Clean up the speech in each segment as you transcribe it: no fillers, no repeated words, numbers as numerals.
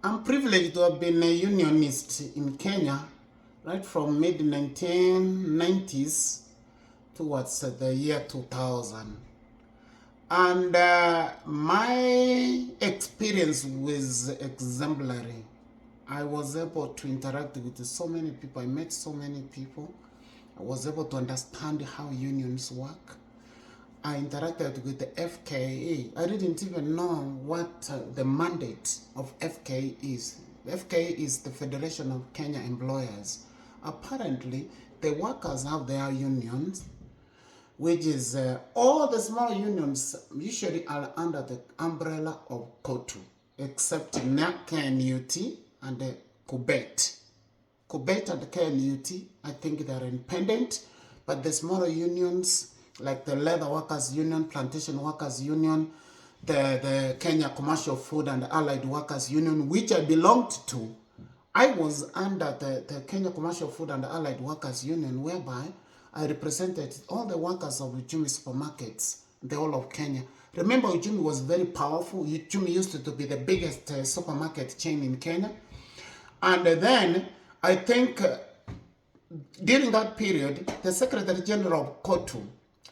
I'm privileged to have been a unionist in Kenya right from mid-1990s towards the year 2000. And my experience was exemplary. I was able to interact with so many people. I met so many people. I was able to understand how unions work. I interacted with the FKA. I didn't even know what the mandate of FKA is. The FKA is the Federation of Kenya Employers. Apparently, the workers have their unions, which is all the small unions usually are under the umbrella of COTU, except KNUT and the govt. Govt and the KNUT, I think they are independent, but the smaller unions, like the Leather Workers Union, Plantation Workers Union, the Kenya Commercial Food and Allied Workers Union, which I belonged to. I was under the Kenya Commercial Food and Allied Workers Union, whereby I represented all the workers of Uchumi supermarkets, the whole of Kenya. Remember, Uchumi was very powerful. Uchumi used to be the biggest supermarket chain in Kenya. And then, I think, during that period, the Secretary General of COTU,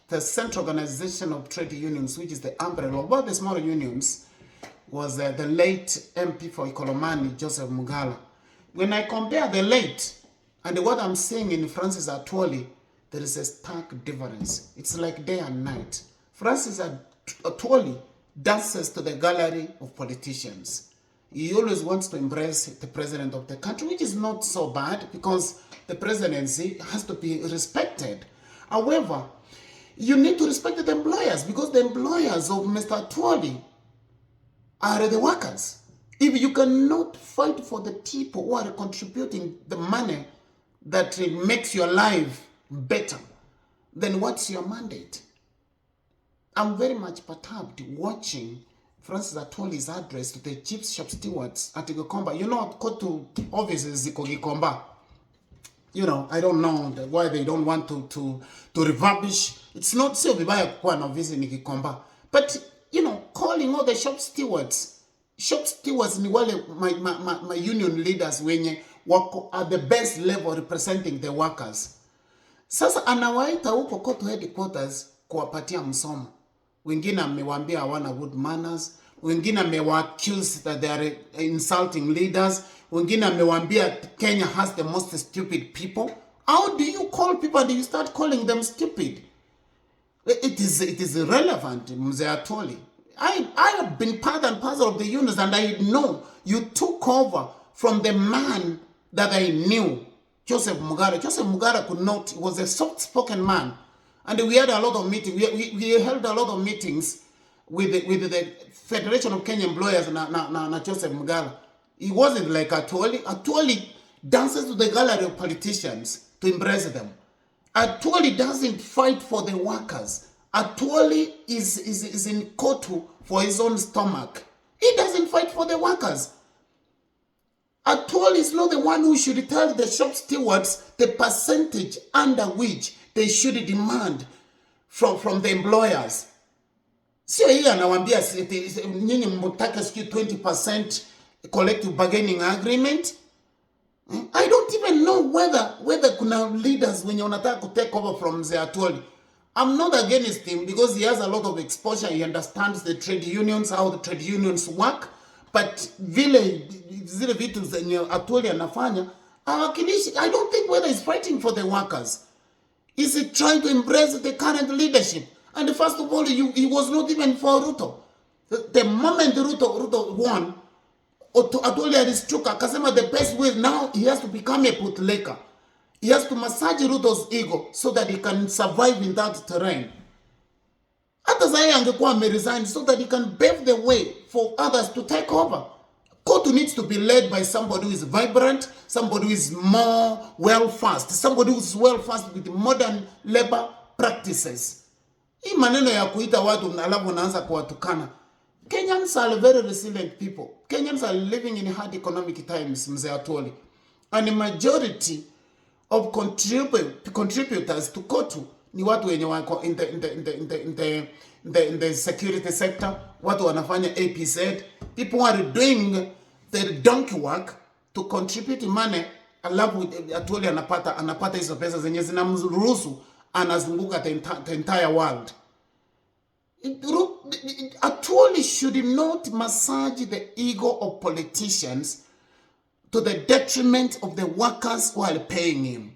the Central Organization of Trade Unions, which is the umbrella of all the smaller unions, was the late MP for Ikolomani, Joseph Mugala. When I compare the late and what I'm seeing in Francis Atwoli, there is a stark difference. It's like day and night. Francis Atwoli dances to the gallery of politicians. He always wants to embrace the president of the country, which is not so bad because the presidency has to be respected. However, you need to respect the employers because the employers of Mr. Atwoli are the workers. If you cannot fight for the people who are contributing the money that makes your life better, then what's your mandate? I'm very much perturbed watching Francis Atwoli's address to the chief shop stewards at Gikomba. You know, COTU offices in Gikomba. You know, I don't know why they don't want to refurbish. It's not so vibaya kuwa na ofisi ni Gikomba. But, you know, calling all the shop stewards ni wale my union leaders wenye wako at the best level representing the workers. Sasa anawaita huko COTU headquarters kuwapatia msomo. Wengine amewaambia hawana good manners. Wengine amewa-accuse that they are insulting leaders. Wengine amewaambia Kenya has the most stupid people. How do you call people and you start calling them stupid? It is irrelevant, Mzee Atwoli. I have been part and parcel of the unions, and I know you took over from the man that I knew, Joseph Mugara. Joseph Mugara could not, he was a soft-spoken man. And we had a lot of meetings. We held a lot of meetings with the Federation of Kenya Employers na Joseph Mugara. He wasn't like Atwoli. Atwoli dances to the gallery of politicians to embrace them. Atwoli doesn't fight for the workers. Atwoli is in COTU for his own stomach. He doesn't fight for the workers. Atwoli is not the one who should tell the shop stewards the percentage under which they should demand from the employers. Sio hii anawaambia nyinyi mtaka 20% collective bargaining agreement. I don't even know whether kuna leaders when you wanataka to take over from Mzee Atwoli. I'm not against him because he has a lot of exposure. He understands the trade unions, how the trade unions work. But zile vitu zenye Atwoli anafanya, I don't think whether he's fighting for the workers. Is he trying to embrace the current leadership? And first of all, he was not even for Ruto. The moment Ruto won, Atwoli alistuka akasema the best way now he has to become a bootlegger. He has to massage Ruto's ego so that he can survive in that terrain. Hata zai angekuwa ameresign so that he can pave the way for others to take over. COTU needs to be led by somebody who is vibrant, somebody who is more well-versed, somebody who is well-versed with modern labor practices. Hii maneno ya kuita watu alafu unaanza kuwatukana. Kenyans are very resilient people. Kenyans are living in hard economic times, Mzee Atwoli. And the majority of contributors to COTU ni watu wenye wako in the security sector, watu wanafanya APZ, people who are doing the donkey work to contribute money, alafu Atwoli anapata hizo pesa zenye zinamruhusu anazunguka the entire world. Atwoli should not massage the ego of politicians to the detriment of the workers who are paying him.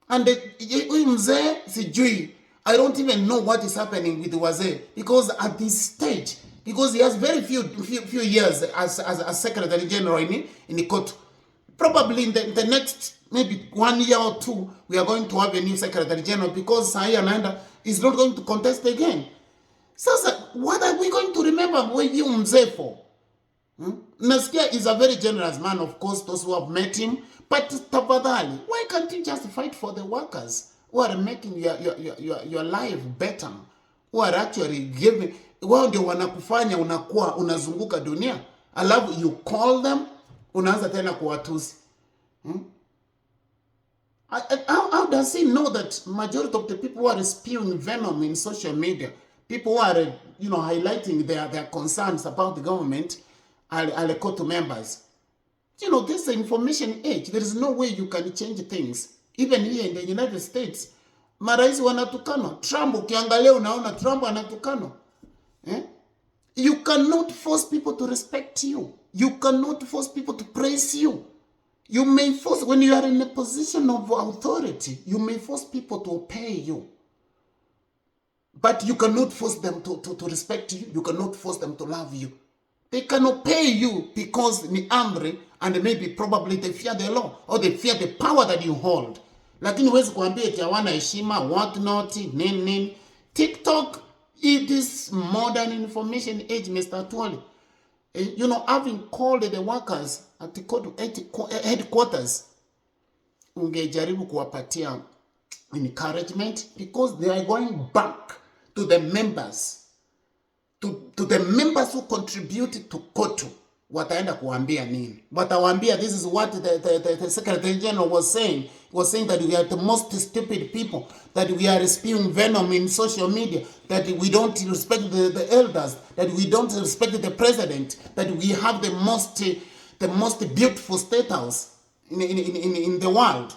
And mzee sijui, I don't even know what is happening with Wazee, because at this stage, because he has very few years as Secretary General in the COTU. Probably in the next maybe 1 year or 2, we are going to have a new Secretary General, because Sai Ananda is not going to contest again. So what are we going to remember you mzee for? Nasikia is a very generous man, of course, those who have met him. But tafadhali, why can't you just fight for the workers who are making your life better? Who are actually giving, wao ndio wanakufanya unakuwa unazunguka dunia. Alafu you call them, unaanza tena kuwatusi. How does he know that majority of the people who are spewing venom in social media, people who are highlighting their concerns about the government, are the COTU members? This is the information age. There is no way you can change things. Even here in the United States, marais wanatukano. Trump, ukiangalia unaona Trump anatukano. You cannot force people to respect you. You cannot force people to praise you. You may force, when you are in a position of authority, you may force people to obey you. But you cannot force them to respect you. You cannot force them to love you. They cannot pay you because ni amri, and maybe probably they fear the law or they fear the power that you hold. Lakini huwezi kuambia eti hawana heshima, what not, nini. TikTok, it is modern information age, Mr. Atwoli. Having called the workers at the COTU headquarters, ungejaribu kuwapatia encouragement, because they are going back to the members. To the members who contributed to COTU, wataenda kuambia nini? Watawaambia this is what the Secretary General was saying. He was saying that we are the most stupid people, that we are spewing venom in social media, that we don't respect the elders, that we don't respect the president, that we have the most beautiful state house in the world.